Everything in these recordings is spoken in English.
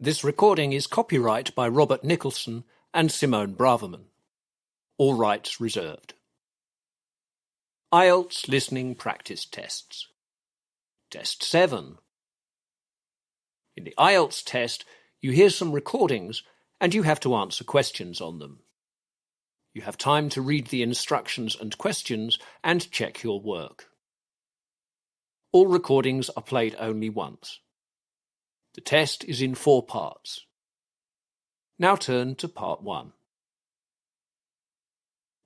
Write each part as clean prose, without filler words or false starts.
This recording is copyright by Robert Nicholson and Simone Braverman. All rights reserved. IELTS Listening Practice Tests. Test 7. In the IELTS test, you hear some recordings and you have to answer questions on them. You have time to read the instructions and questions and check your work. All recordings are played only once. The test is in 4 parts. Now turn to Part 1.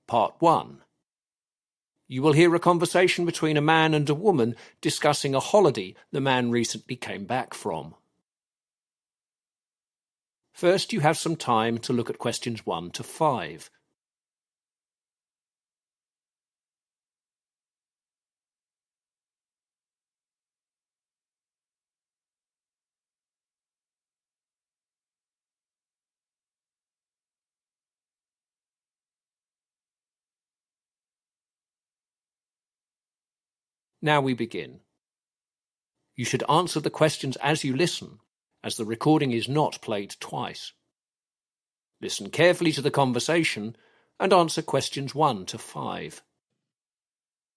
Part 1. You will hear a conversation between a man and a woman discussing a holiday the man recently came back from. First, you have some time to look at questions 1 to 5. Now we begin. You should answer the questions as you listen, as the recording is not played twice. Listen carefully to the conversation and answer questions 1 to 5.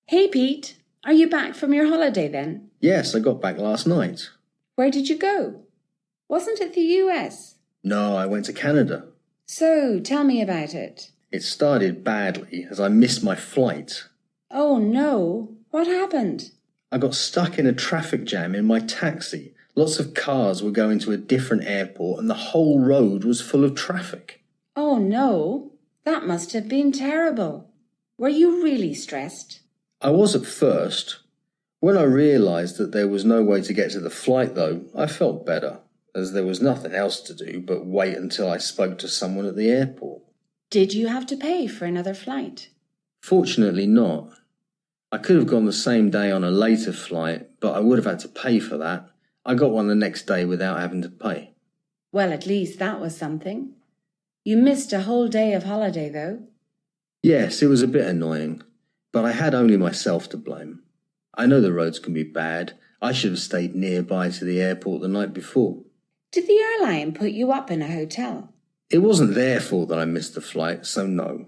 Hey Pete, are you back from your holiday then? Yes, I got back last night. Where did you go? Wasn't it the US? No, I went to Canada. So, tell me about it. It started badly as I missed my flight. Oh no, what happened? I got stuck in a traffic jam in my taxi. Lots of cars were going to a different airport and the whole road was full of traffic. Oh no, that must have been terrible. Were you really stressed? I was at first. When I realised that there was no way to get to the flight though, I felt better, as there was nothing else to do but wait until I spoke to someone at the airport. Did you have to pay for another flight? Fortunately not. I could have gone the same day on a later flight, but I would have had to pay for that. I got one the next day without having to pay. Well, at least that was something. You missed a whole day of holiday, though. Yes, it was a bit annoying, but I had only myself to blame. I know the roads can be bad. I should have stayed nearby to the airport the night before. Did the airline put you up in a hotel? It wasn't their fault that I missed the flight, so no.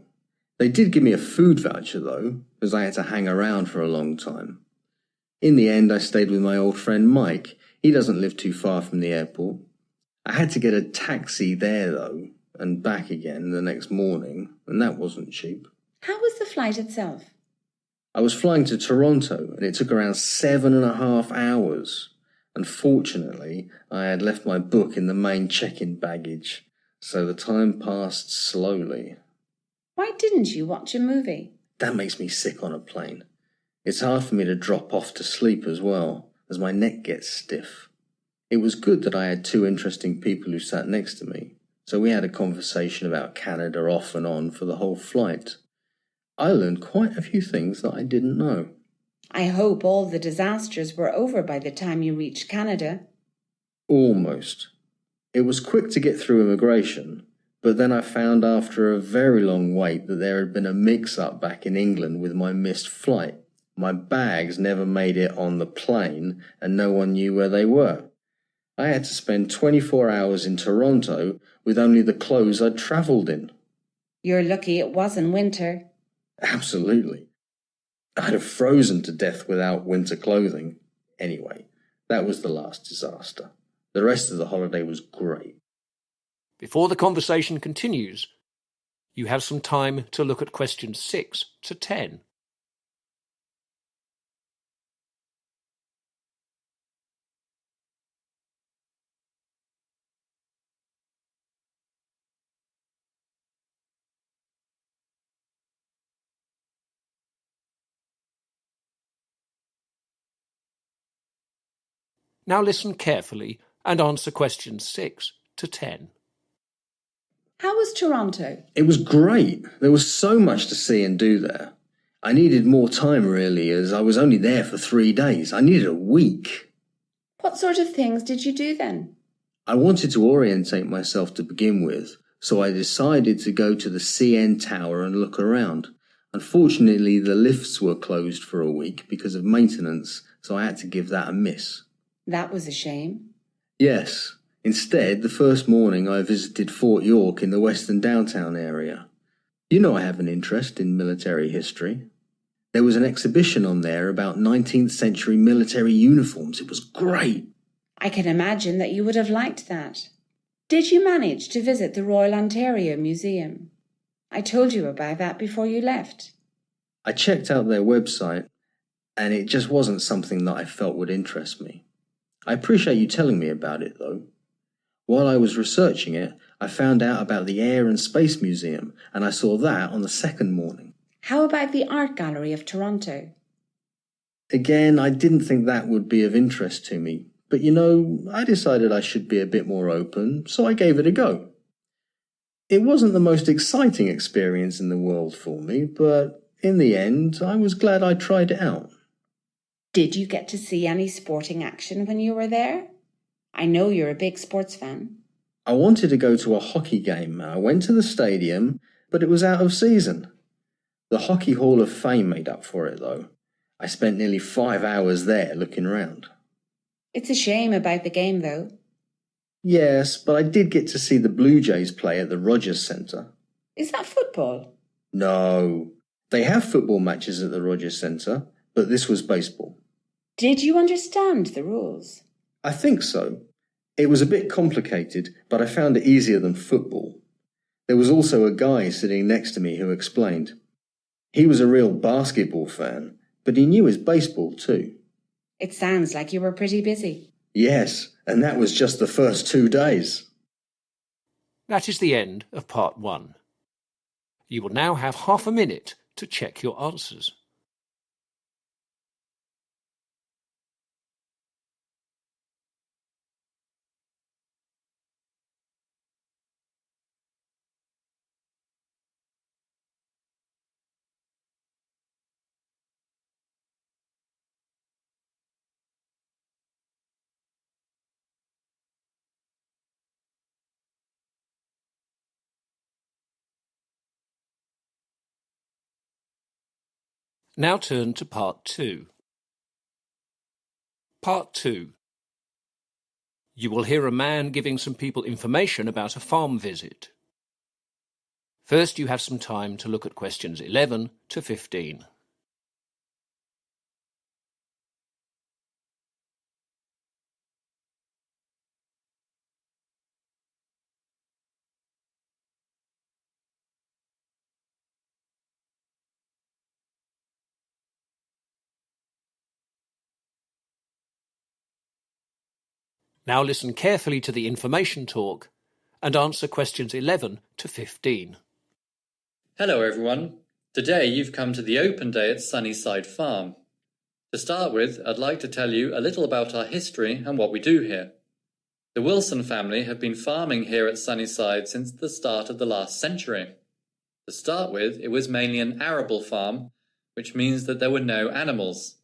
They did give me a food voucher, though, because I had to hang around for a long time. In the end, I stayed with my old friend Mike. He doesn't live too far from the airport. I had to get a taxi there, though, and back again the next morning, and that wasn't cheap. How was the flight itself? I was flying to Toronto, and it took around 7.5 hours. Unfortunately, I had left my book in the main check-in baggage, so the time passed slowly. Why didn't you watch a movie? That makes me sick on a plane. It's hard for me to drop off to sleep as well, as my neck gets stiff. It was good that I had 2 interesting people who sat next to me, so we had a conversation about Canada off and on for the whole flight. I learned quite a few things that I didn't know. I hope all the disasters were over by the time you reached Canada. Almost. It was quick to get through immigration, but then I found after a very long wait that there had been a mix-up back in England with my missed flight. My bags never made it on the plane and no one knew where they were. I had to spend 24 hours in Toronto with only the clothes I'd travelled in. You're lucky it wasn't winter. Absolutely. I'd have frozen to death without winter clothing. Anyway, that was the last disaster. The rest of the holiday was great. Before the conversation continues, you have some time to look at questions 6 to 10. Now listen carefully and answer questions 6 to 10. How was Toronto? It was great. There was so much to see and do there. I needed more time, really, as I was only there for 3 days. I needed a week. What sort of things did you do then? I wanted to orientate myself to begin with, so I decided to go to the CN Tower and look around. Unfortunately, the lifts were closed for a week because of maintenance, so I had to give that a miss. That was a shame. Yes, Instead, the first morning I visited Fort York in the western downtown area. You know I have an interest in military history. There was an exhibition on there about 19th century military uniforms. It was great. I can imagine that you would have liked that. Did you manage to visit the Royal Ontario Museum? I told you about that before you left. I checked out their website, and it just wasn't something that I felt would interest me. I appreciate you telling me about it, though. While I was researching it, I found out about the Air and Space Museum, and I saw that on the second morning. How about the Art Gallery of Toronto? Again, I didn't think that would be of interest to me, but I decided I should be a bit more open, so I gave it a go. It wasn't the most exciting experience in the world for me, but in the end, I was glad I tried it out. Did you get to see any sporting action when you were there? I know you're a big sports fan. I wanted to go to a hockey game. I went to the stadium, but it was out of season. The Hockey Hall of Fame made up for it, though. I spent nearly 5 hours there looking around. It's a shame about the game, though. Yes, but I did get to see the Blue Jays play at the Rogers Centre. Is that football? No. They have football matches at the Rogers Centre, but this was baseball. Did you understand the rules? I think so. It was a bit complicated, but I found it easier than football. There was also a guy sitting next to me who explained. He was a real basketball fan, but he knew his baseball too. It sounds like you were pretty busy. Yes, and that was just the first 2 days. That is the end of part 1. You will now have half a minute to check your answers. Now turn to part 2. Part 2. You will hear a man giving some people information about a farm visit. First, you have some time to look at questions 11 to 15. Now listen carefully to the information talk and answer questions 11 to 15. Hello everyone. Today you've come to the open day at Sunnyside Farm. To start with, I'd like to tell you a little about our history and what we do here. The Wilson family have been farming here at Sunnyside since the start of the last century. To start with, it was mainly an arable farm, which means that there were no animals.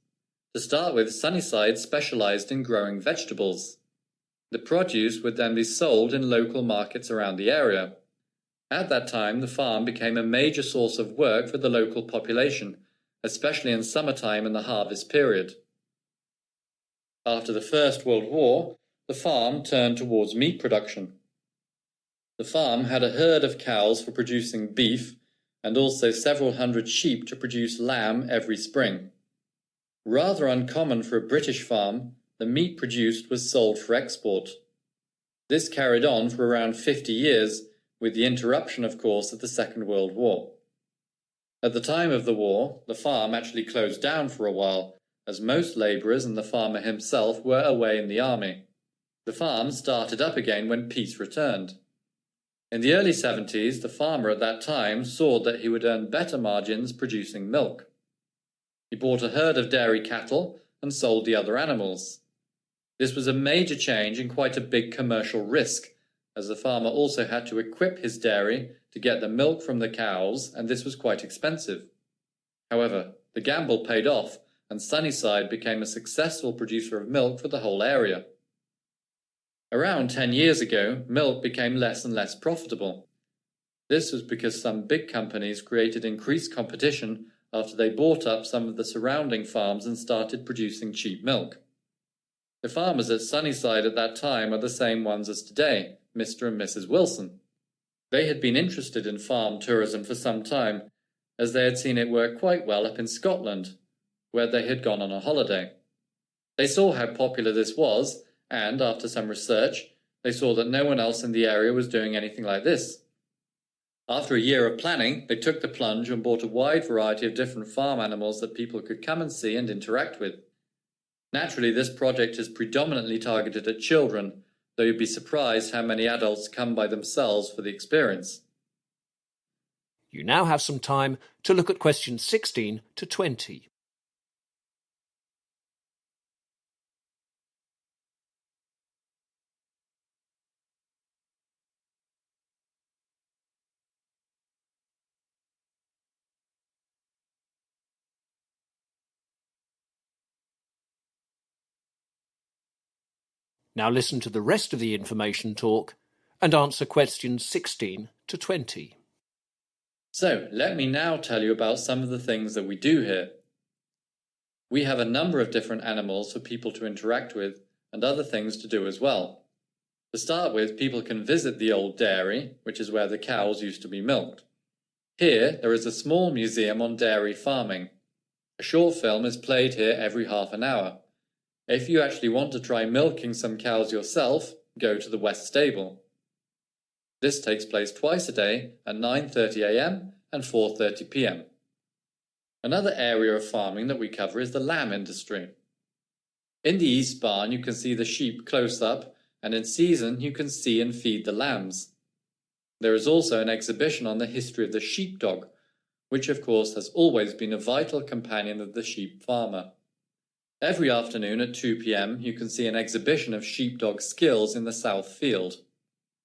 To start with, Sunnyside specialised in growing vegetables. The produce would then be sold in local markets around the area. At that time, the farm became a major source of work for the local population, especially in summertime and the harvest period. After the First World War, the farm turned towards meat production. The farm had a herd of cows for producing beef and also several hundred sheep to produce lamb every spring. Rather uncommon for a British farm, the meat produced was sold for export. This carried on for around 50 years, with the interruption, of course, of the Second World War. At the time of the war, the farm actually closed down for a while, as most labourers and the farmer himself were away in the army. The farm started up again when peace returned. In the early 70s, the farmer at that time saw that he would earn better margins producing milk. He bought a herd of dairy cattle and sold the other animals. This was a major change and quite a big commercial risk, as the farmer also had to equip his dairy to get the milk from the cows, and this was quite expensive. However, the gamble paid off, and Sunnyside became a successful producer of milk for the whole area. Around 10 years ago, milk became less and less profitable. This was because some big companies created increased competition after they bought up some of the surrounding farms and started producing cheap milk. The farmers at Sunnyside at that time are the same ones as today, Mr. and Mrs. Wilson. They had been interested in farm tourism for some time, as they had seen it work quite well up in Scotland, where they had gone on a holiday. They saw how popular this was, and after some research, they saw that no one else in the area was doing anything like this. After a year of planning, they took the plunge and bought a wide variety of different farm animals that people could come and see and interact with. Naturally, this project is predominantly targeted at children, though you'd be surprised how many adults come by themselves for the experience. You now have some time to look at questions 16 to 20. Now listen to the rest of the information talk and answer questions 16 to 20. So, let me now tell you about some of the things that we do here. We have a number of different animals for people to interact with and other things to do as well. To start with, people can visit the old dairy, which is where the cows used to be milked. Here, there is a small museum on dairy farming. A short film is played here every half an hour. If you actually want to try milking some cows yourself, go to the West Stable. This takes place twice a day at 9:30 a.m. and 4:30 p.m. Another area of farming that we cover is the lamb industry. In the East Barn you can see the sheep close up, and in season you can see and feed the lambs. There is also an exhibition on the history of the sheepdog, which of course has always been a vital companion of the sheep farmer. Every afternoon at 2 p.m. you can see an exhibition of sheepdog skills in the South Field.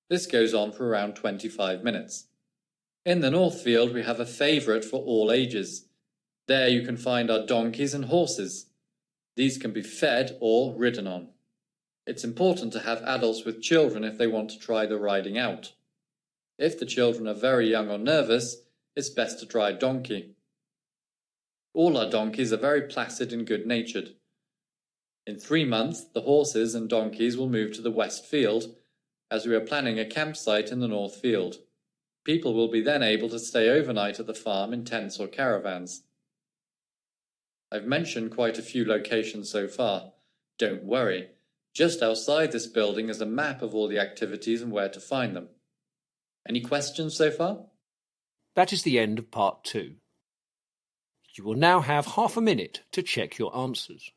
This goes on for around 25 minutes. In the North Field we have a favourite for all ages. There you can find our donkeys and horses. These can be fed or ridden on. It's important to have adults with children if they want to try the riding out. If the children are very young or nervous, it's best to try a donkey. All our donkeys are very placid and good-natured. In 3 months, the horses and donkeys will move to the West Field, as we are planning a campsite in the North Field. People will be then able to stay overnight at the farm in tents or caravans. I've mentioned quite a few locations so far. Don't worry, just outside this building is a map of all the activities and where to find them. Any questions so far? That is the end of part 2. You will now have half a minute to check your answers.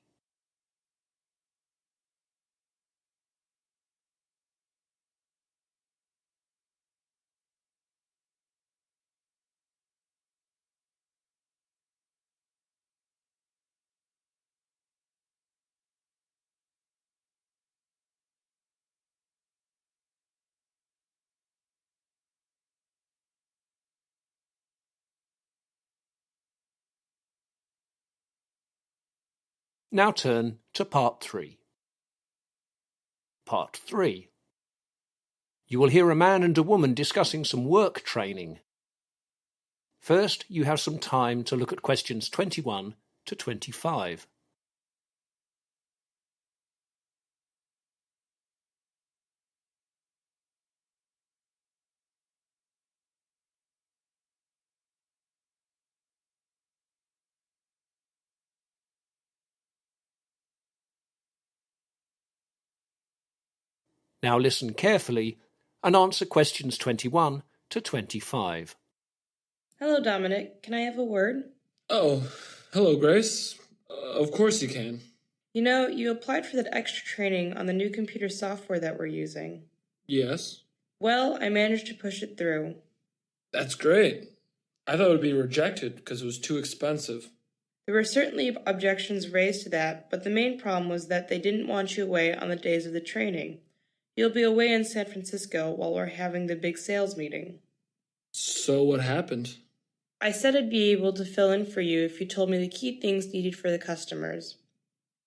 Now turn to Part 3. Part 3. You will hear a man and a woman discussing some work training. First, you have some time to look at questions 21 to 25. Now listen carefully and answer questions 21 to 25. Hello, Dominic. Can I have a word? Oh, hello, Grace. Of course you can. You know, you applied for that extra training on the new computer software that we're using. Yes. Well, I managed to push it through. That's great. I thought it would be rejected because it was too expensive. There were certainly objections raised to that, but the main problem was that they didn't want you away on the days of the training. You'll be away in San Francisco while we're having the big sales meeting. So what happened? I said I'd be able to fill in for you if you told me the key things needed for the customers.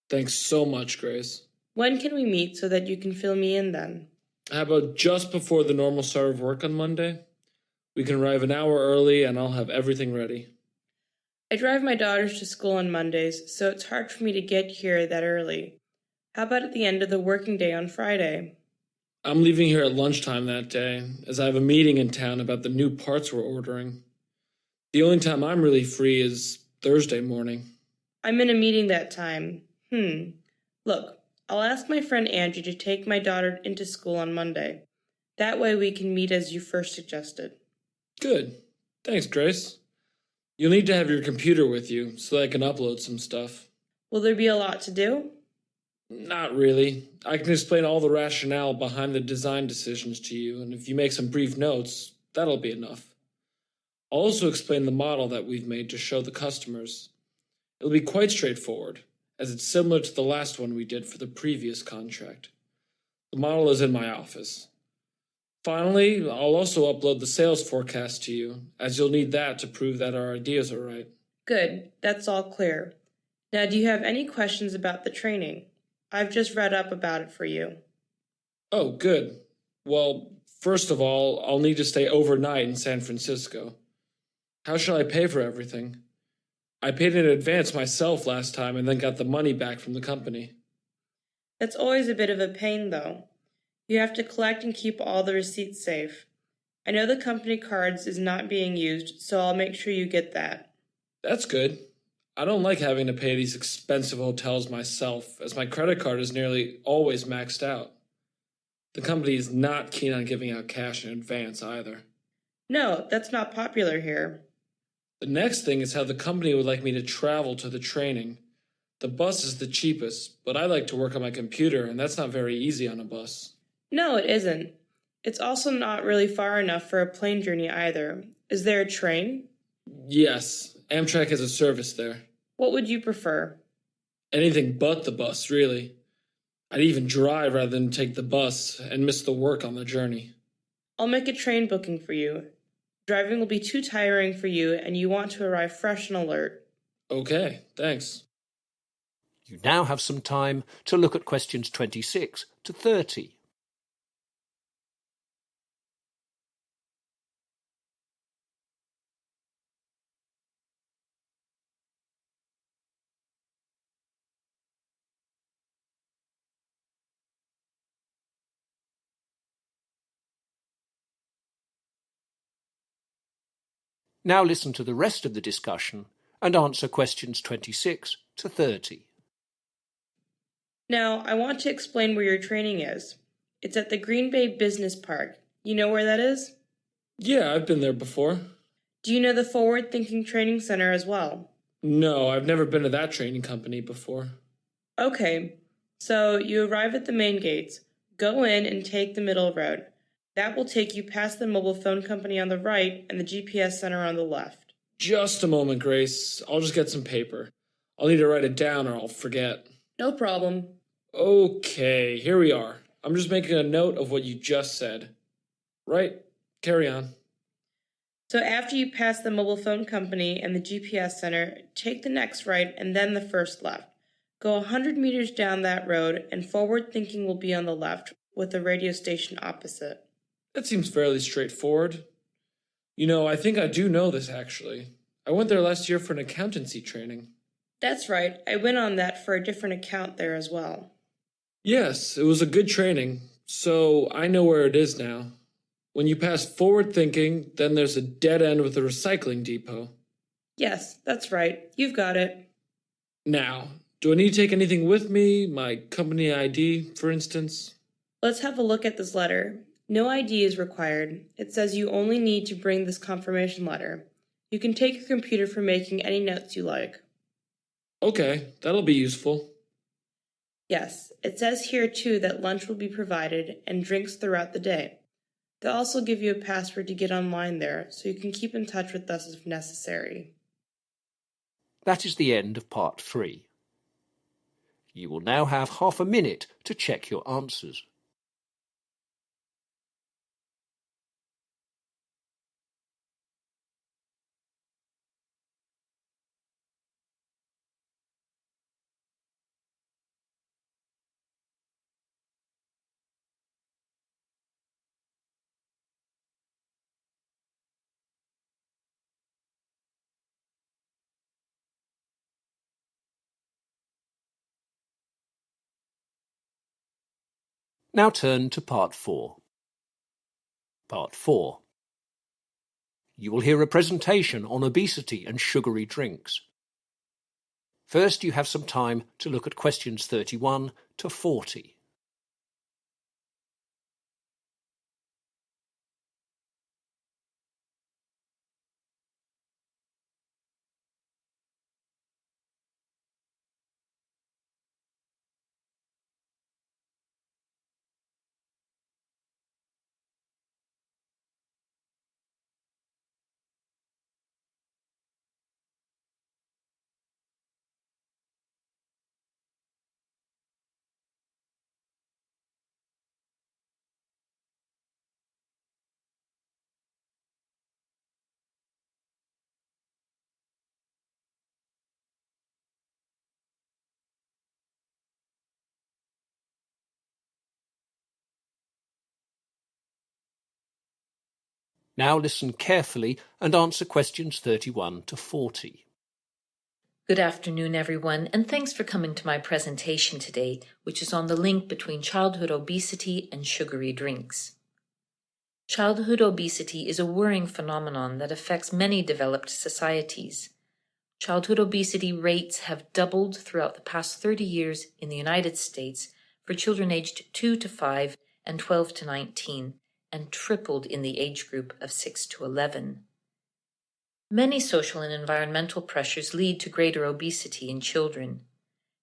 Thanks so much, Grace. When can we meet so that you can fill me in then? How about just before the normal start of work on Monday? We can arrive an hour early and I'll have everything ready. I drive my daughters to school on Mondays, so it's hard for me to get here that early. How about at the end of the working day on Friday? I'm leaving here at lunchtime that day, as I have a meeting in town about the new parts we're ordering. The only time I'm really free is Thursday morning. I'm in a meeting that time. Look, I'll ask my friend Angie to take my daughter into school on Monday. That way we can meet as you first suggested. Good. Thanks, Grace. You'll need to have your computer with you so that I can upload some stuff. Will there be a lot to do? Not really. I can explain all the rationale behind the design decisions to you, and if you make some brief notes, that'll be enough. I'll also explain the model that we've made to show the customers. It'll be quite straightforward, as it's similar to the last one we did for the previous contract. The model is in my office. Finally, I'll also upload the sales forecast to you, as you'll need that to prove that our ideas are right. Good, that's all clear. Now, do you have any questions about the training? I've just read up about it for you. Oh, good. Well, first of all, I'll need to stay overnight in San Francisco. How shall I pay for everything? I paid in advance myself last time and then got the money back from the company. That's always a bit of a pain, though. You have to collect and keep all the receipts safe. I know the company cards is not being used, so I'll make sure you get that. That's good. I don't like having to pay these expensive hotels myself, as my credit card is nearly always maxed out. The company is not keen on giving out cash in advance either. No, that's not popular here. The next thing is how the company would like me to travel to the training. The bus is the cheapest, but I like to work on my computer, and that's not very easy on a bus. No, it isn't. It's also not really far enough for a plane journey either. Is there a train? Yes, Amtrak has a service there. What would you prefer? Anything but the bus, really. I'd even drive rather than take the bus and miss the work on the journey. I'll make a train booking for you. Driving will be too tiring for you, and you want to arrive fresh and alert. Okay, thanks. You now have some time to look at questions 26 to 30. Now listen to the rest of the discussion and answer questions 26 to 30. Now, I want to explain where your training is. It's at the Green Bay Business Park. You know where that is? Yeah, I've been there before. Do you know the Forward Thinking Training Center as well? No, I've never been to that training company before. Okay, so you arrive at the main gates, go in and take the middle road. That will take you past the mobile phone company on the right and the GPS center on the left. Just a moment, Grace. I'll just get some paper. I'll need to write it down or I'll forget. No problem. Okay, here we are. I'm just making a note of what you just said. Right, carry on. So after you pass the mobile phone company and the GPS center, take the next right and then the first left. Go 100 meters down that road and Forward Thinking will be on the left with the radio station opposite. That seems fairly straightforward. You know, I think I do know this actually. I went there last year for an accountancy training. That's right. I went on that for a different account there as well. Yes, it was a good training, so I know where it is now. When you pass Forward Thinking, then there's a dead end with a recycling depot. Yes, that's right. You've got it. Now, do I need to take anything with me? My company ID, for instance? Let's have a look at this letter. No ID is required. It says you only need to bring this confirmation letter. You can take your computer for making any notes you like. Okay, that'll be useful. Yes, it says here too that lunch will be provided and drinks throughout the day. They'll also give you a password to get online there, so you can keep in touch with us if necessary. That is the end of part 3. You will now have half a minute to check your answers. Now turn to Part 4. Part 4. You will hear a presentation on obesity and sugary drinks. First, you have some time to look at questions 31 to 40. Now listen carefully and answer questions 31 to 40. Good afternoon, everyone, and thanks for coming to my presentation today, which is on the link between childhood obesity and sugary drinks. Childhood obesity is a worrying phenomenon that affects many developed societies. Childhood obesity rates have doubled throughout the past 30 years in the United States for children aged 2 to 5 and 12 to 19, and tripled in the age group of 6 to 11. Many social and environmental pressures lead to greater obesity in children.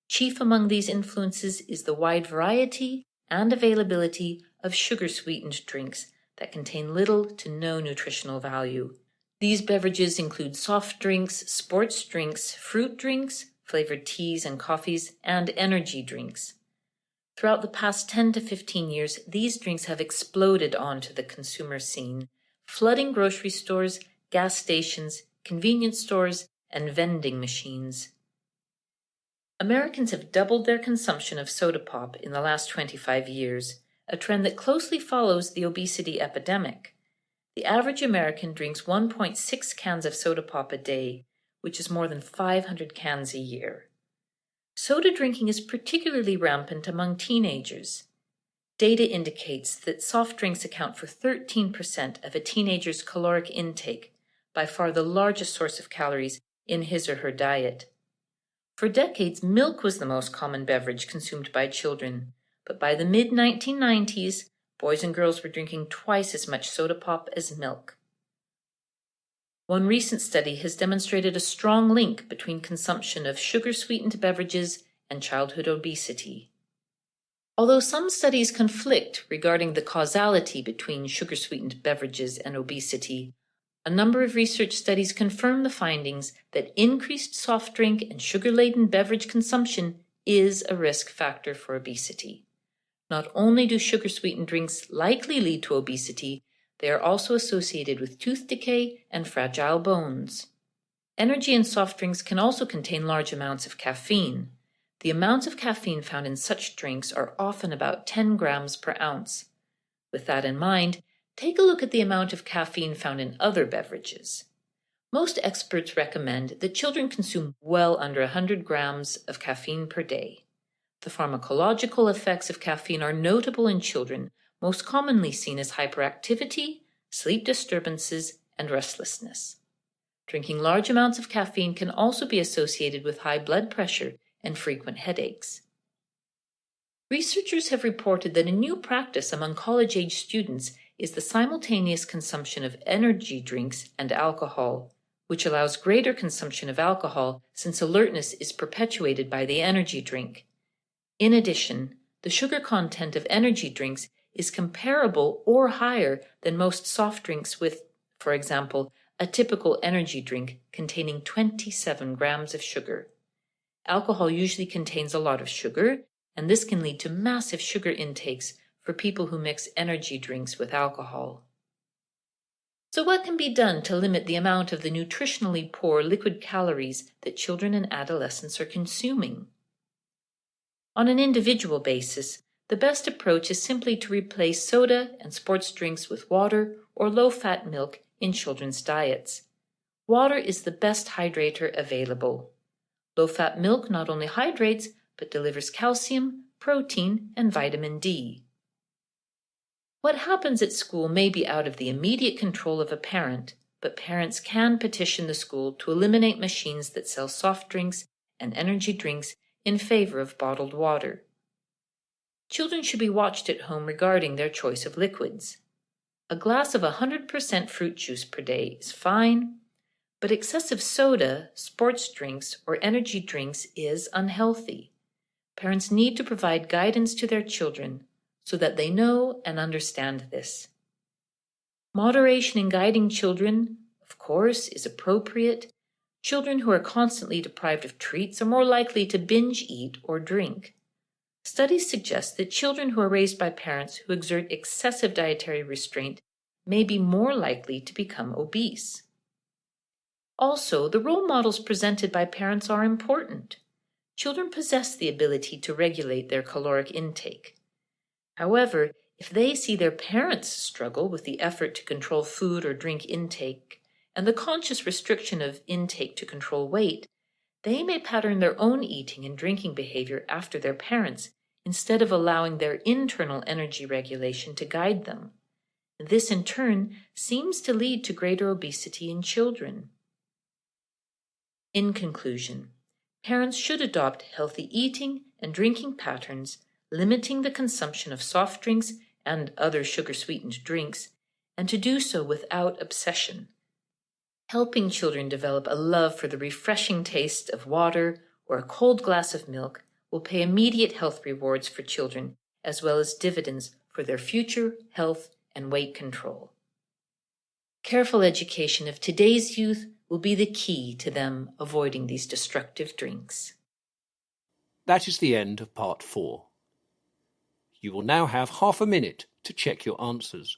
Chief among these influences is the wide variety and availability of sugar-sweetened drinks that contain little to no nutritional value. These beverages include soft drinks, sports drinks, fruit drinks, flavored teas and coffees, and energy drinks. Throughout the past 10 to 15 years, these drinks have exploded onto the consumer scene, flooding grocery stores, gas stations, convenience stores, and vending machines. Americans have doubled their consumption of soda pop in the last 25 years, a trend that closely follows the obesity epidemic. The average American drinks 1.6 cans of soda pop a day, which is more than 500 cans a year. Soda drinking is particularly rampant among teenagers. Data indicates that soft drinks account for 13% of a teenager's caloric intake, by far the largest source of calories in his or her diet. For decades, milk was the most common beverage consumed by children, but by the mid-1990s, boys and girls were drinking twice as much soda pop as milk. One recent study has demonstrated a strong link between consumption of sugar-sweetened beverages and childhood obesity. Although some studies conflict regarding the causality between sugar-sweetened beverages and obesity, a number of research studies confirm the findings that increased soft drink and sugar-laden beverage consumption is a risk factor for obesity. Not only do sugar-sweetened drinks likely lead to obesity, they are also associated with tooth decay and fragile bones. Energy and soft drinks can also contain large amounts of caffeine. The amounts of caffeine found in such drinks are often about 10 grams per ounce. With that in mind, take a look at the amount of caffeine found in other beverages. Most experts recommend that children consume well under 100 grams of caffeine per day. The pharmacological effects of caffeine are notable in children, most commonly seen as hyperactivity, sleep disturbances, and restlessness. Drinking large amounts of caffeine can also be associated with high blood pressure and frequent headaches. Researchers have reported that a new practice among college-age students is the simultaneous consumption of energy drinks and alcohol, which allows greater consumption of alcohol since alertness is perpetuated by the energy drink. In addition, the sugar content of energy drinks is comparable or higher than most soft drinks with, for example, a typical energy drink containing 27 grams of sugar. Alcohol usually contains a lot of sugar, and this can lead to massive sugar intakes for people who mix energy drinks with alcohol. So what can be done to limit the amount of the nutritionally poor liquid calories that children and adolescents are consuming? On an individual basis, the best approach is simply to replace soda and sports drinks with water or low-fat milk in children's diets. Water is the best hydrator available. Low-fat milk not only hydrates, but delivers calcium, protein, and vitamin D. What happens at school may be out of the immediate control of a parent, but parents can petition the school to eliminate machines that sell soft drinks and energy drinks in favor of bottled water. Children should be watched at home regarding their choice of liquids. A glass of 100% fruit juice per day is fine, but excessive soda, sports drinks, or energy drinks is unhealthy. Parents need to provide guidance to their children so that they know and understand this. Moderation in guiding children, of course, is appropriate. Children who are constantly deprived of treats are more likely to binge eat or drink. Studies suggest that children who are raised by parents who exert excessive dietary restraint may be more likely to become obese. Also, the role models presented by parents are important. Children possess the ability to regulate their caloric intake. However, if they see their parents struggle with the effort to control food or drink intake and the conscious restriction of intake to control weight, they may pattern their own eating and drinking behavior after their parents instead of allowing their internal energy regulation to guide them. This, in turn, seems to lead to greater obesity in children. In conclusion, parents should adopt healthy eating and drinking patterns, limiting the consumption of soft drinks and other sugar-sweetened drinks, and to do so without obsession. Helping children develop a love for the refreshing taste of water or a cold glass of milk will pay immediate health rewards for children, as well as dividends for their future health and weight control. Careful education of today's youth will be the key to them avoiding these destructive drinks. That is the end of part 4. You will now have half a minute to check your answers.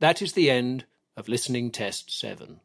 That is the end of listening test 7.